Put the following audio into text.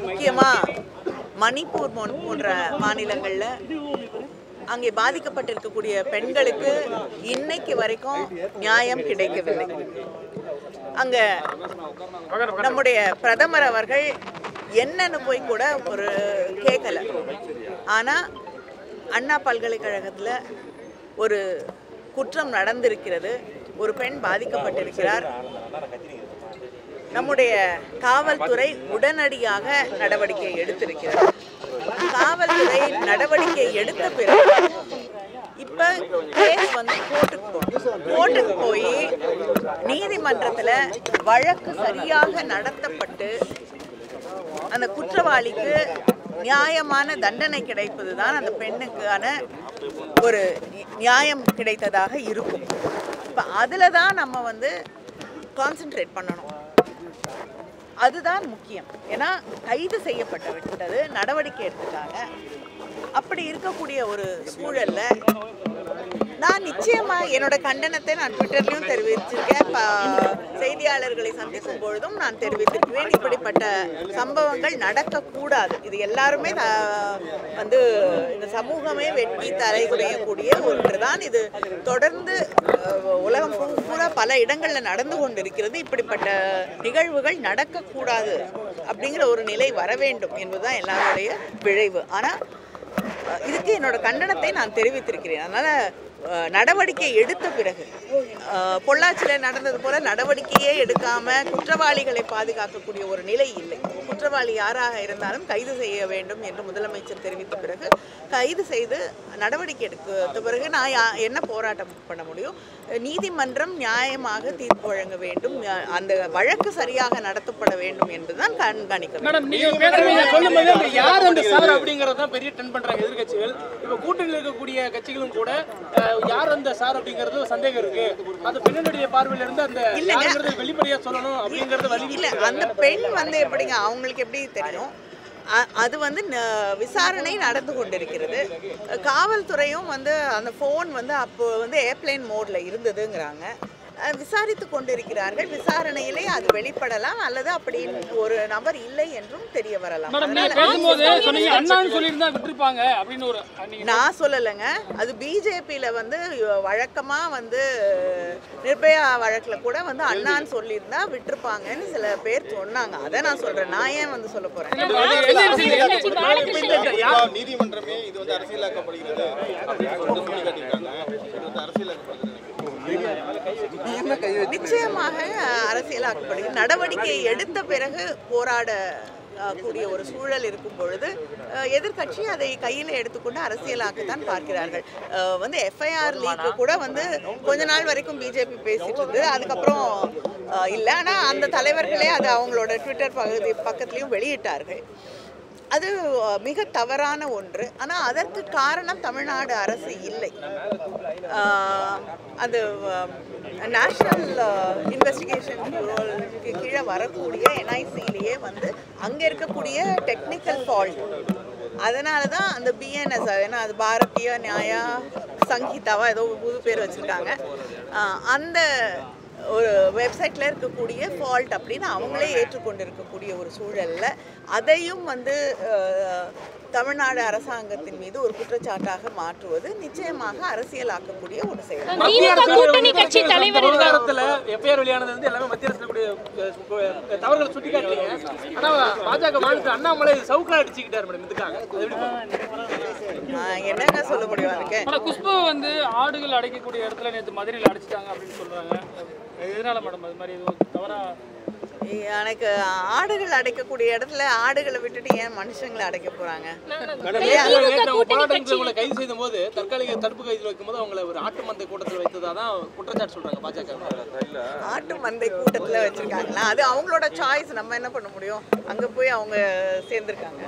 முக்கியமாக மணிப்பூர் போன்ற மாநிலங்களில் அங்கே பாதிக்கப்பட்டிருக்கக்கூடிய பெண்களுக்கு இன்னைக்கு வரைக்கும் நியாயம் கிடைக்கவில்லை. அங்கே நம்முடைய பிரதமர் அவர்கள் என்னன்னு போய் கூட ஒரு கேட்கல. ஆனால் அண்ணா பல்கலைக்கழகத்தில் ஒரு குற்றம் நடந்திருக்கிறது, ஒரு பெண் பாதிக்கப்பட்டிருக்கிறார். நம்முடைய காவல்துறை உடனடியாக நடவடிக்கை எடுத்திருக்கிறது. காவல்துறை நடவடிக்கை எடுத்த பிறகு இப்போ கேஸ் வந்து கோர்ட்டுக்கு போய் நீதிமன்றத்தில் வழக்கு சரியாக நடத்தப்பட்டு அந்த குற்றவாளிக்கு நியாயமான தண்டனை கிடைப்பது தான் அந்த பெண்ணுக்கான ஒரு நியாயம் கிடைத்ததாக இருக்கும். இப்போ அதில் தான் நம்ம வந்து கான்சென்ட்ரேட் பண்ணணும். அதுதான் முக்கியம். ஏன்னா கைது செய்யப்பட்டது, நடவடிக்கை எடுத்துட்டாங்க. அப்படி இருக்கக்கூடிய ஒரு சூழல்ல நான் நிச்சயமாக என்னோட கண்டனத்தை நான் ட்விட்டர்லையும் தெரிவிச்சிருக்கேன், செய்தியாளர்களை சந்திக்கும் பொழுதும் நான் தெரிவித்திருக்கிறேன். இப்படிப்பட்ட சம்பவங்கள் நடக்கக்கூடாது. இது எல்லாருமே வந்து இந்த சமூகமே வெட்டி தலைகுறையக்கூடிய ஒன்று தான். இது தொடர்ந்து உலகம் பூரா பல இடங்களில் நடந்து கொண்டிருக்கிறது. இப்படிப்பட்ட நிகழ்வுகள் நடக்கக்கூடாது அப்படிங்கிற ஒரு நிலை வர வேண்டும் என்பதுதான் எல்லாருடைய விளைவு. ஆனால் இதுக்கு என்னோட கண்டனத்தை நான் தெரிவித்திருக்கிறேன். அதனால் நடவடிக்கை எடுத்த பிறகு பொள்ளாச்சியில் நடந்தது போல நடவடிக்கையே எடுக்காமல் குற்றவாளிகளை பாதுகாக்கக்கூடிய ஒரு நிலை இல்லை. குற்றவாளி யாராக இருந்தாலும் கைது செய்ய வேண்டும் என்று முதலமைச்சர் தெரிவித்த பிறகு கைது செய்து நடவடிக்கை எடுத்த பிறகு நான் என்ன போராட்டம் பண்ண முடியும்? நீதிமன்றம் நியாயமாக தீர்ப்பு வழங்க வேண்டும், அந்த வழக்கு சரியாக நடத்தப்பட வேண்டும் என்றுதான் கண்காணிக்க வேண்டும். கூட்டணியில் இருக்கக்கூடிய கட்சிகளும் கூட யார் அந்த சார் அப்படிங்கிறது சந்தேகம் இருக்கு. அந்த பெண்ணுடைய பார்வையில இருந்து அந்த வெளிப்படையா சொல்லணும் அப்படிங்கறது வழி இல்ல. அந்த பெண் வந்து எப்படிங்க, அவங்களுக்கு எப்படி தெரியும்? அது வந்து விசாரணை நடந்து கொண்டிருக்கிறது. காவல்துறையும் வந்து அந்த ஃபோன் வந்து அப்போ வந்து ஏர்பிளைன் மோட்ல இருந்ததுங்கிறாங்க. விசாரித்து கொண்டிருக்கிறார்கள். விசாரணையிலே அது வெளிப்படலாம், அல்லது அப்படி ஒரு நபர் இல்லை என்றும் தெரிய வரலாம். நான் சொல்லலைங்க, அது பிஜேபியில வந்து வழக்கமா வந்து நிர்பயா வழக்குல கூட வந்து அண்ணான்னு சொல்லியிருந்தா விட்டுருப்பாங்கன்னு சில பேர் சொன்னாங்க. அதை நான் சொல்றேன். நான் ஏன் வந்து சொல்ல போறேன்? நீதிமன்றமே இது வந்து அரசியலாக்கப்படுகிறது. நிச்சயமாக அரசியலாக்கப்படுகிறது. நடவடிக்கை எடுத்த பிறகு போராட கூடிய ஒரு சூழல் இருக்கும் பொழுது எதிர்கட்சி அதை கையில் எடுத்துக்கொண்டு அரசியலாக்கத்தான் பார்க்கிறார்கள். வந்து எஃப்ஐஆர் லீக்கு கூட வந்து கொஞ்ச நாள் வரைக்கும் பிஜேபி பேசிட்டு இருந்தது, அதுக்கப்புறம் இல்லை. ஆனால் அந்த தலைவர்களே அது அவங்களோட ட்விட்டர் பக்கத்துலேயும் வெளியிட்டார்கள். அது மிக தவறான ஒன்று. ஆனால் அதற்கு காரணம் தமிழ்நாடு அரசு இல்லை. அது நேஷ்னல் இன்வெஸ்டிகேஷன் பியூரோக்கு கீழே வரக்கூடிய என்ஐசிலேயே வந்து அங்கே இருக்கக்கூடிய டெக்னிக்கல் ஃபால்ட், அதனால தான் அந்த பிஎன்எஸ், ஏன்னா அது பாரதிய நியாயா சங்கீதாவா ஏதோ புது பேர் வச்சுருக்காங்க, அந்த ஒரு வெப்சைட்டில் இருக்கக்கூடிய ஃபால்ட் அப்படின்னு அவங்களே ஏற்றுக்கொண்டு இருக்கக்கூடிய ஒரு சூழலில் அதையும் வந்து தமிழ்நாடு அரசாங்கத்தின் மீது ஒரு குற்றச்சாட்டாக மாற்றுவது நிச்சயமாக அரசியலாக்கக்கூடிய ஒரு செயல். என்னங்க சொல்ல முடியும் அதுக்கு? குஷ்பு வந்து ஆடுகள் அடைக்கக்கூடிய இடத்துல நேற்று மதுரையில் அடைச்சிட்டாங்க அப்படின்னு சொல்றாங்க. எதனால மேடம் அது மாதிரி தவறா? எனக்கு ஆடுகள் அடைக்கக்கூடிய இடத்துல ஆடுகளை விட்டுட்டு ஏன் மனுஷங்களை அடைக்க போறாங்க? கைது செய்த போது தற்காலிக தடுப்பு கைதில் வைக்கும் போது அவங்களை ஒரு ஆட்டு மந்தை கூட்டத்தில் வைத்ததான் குற்றச்சாட்டு சொல்றாங்க பாஜக. ஆட்டு மந்தை கூட்டத்தில் வச்சிருக்காங்களா? அது அவங்களோட சாய்ஸ், நம்ம என்ன பண்ண முடியும்? அங்க போய் அவங்க சேர்ந்திருக்காங்க.